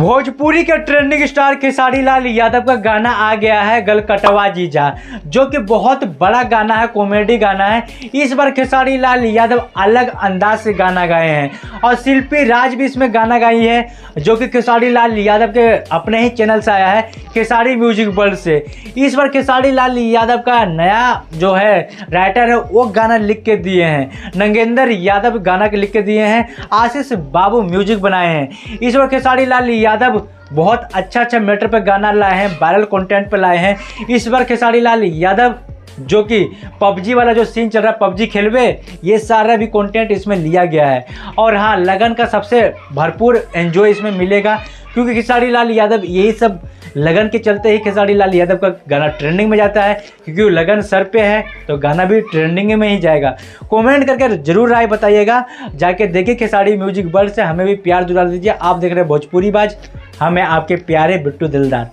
भोजपुरी के trending star Khesari Lal Yadav का गाना आ गया है गलकटवा जीजा, जो कि बहुत बड़ा गाना है, कॉमेडी गाना है। इस बार खेसारी लाल यादव अलग अंदाज से गाना गाए हैं और शिल्पी राज भी इसमें गाना गाई है, जो कि खेसारी लाल यादव के अपने ही चैनल से आया है, खेसारी म्यूजिक वर्ल्ड से। इस बार खेसारी लाल यादव का नया जो है राइटर है वो गाना लिख के दिए हैं, नंगेंद्र यादव गाना के लिख के दिए हैं, आशीष बाबू म्यूजिक बनाए हैं। इस बार खेसारी लाल यादव बहुत अच्छा मैटर पे गाना लाए हैं, वायरल कंटेंट पे लाए हैं। इस बार खेसारी लाल यादव जो कि पबजी वाला जो सीन चल रहा है, पबजी खेलवे, ये सारा भी कंटेंट इसमें लिया गया है। और हाँ, लगन का सबसे भरपूर एंजॉय इसमें मिलेगा, क्योंकि खेसारी लाल यादव यही सब लगन के चलते ही खेसारी लाल यादव का गाना ट्रेंडिंग में जाता है, क्योंकि लगन सर पे है तो गाना भी ट्रेंडिंग में ही जाएगा। कमेंट करके जरूर राय बताइएगा, जाके देखिए खेसारी म्यूजिक वर्ल्ड से, हमें भी प्यार दुलार दीजिए। आप देख रहे हैं भोजपुरी बाज, हमें आपके प्यारे बिट्टू दिलदार।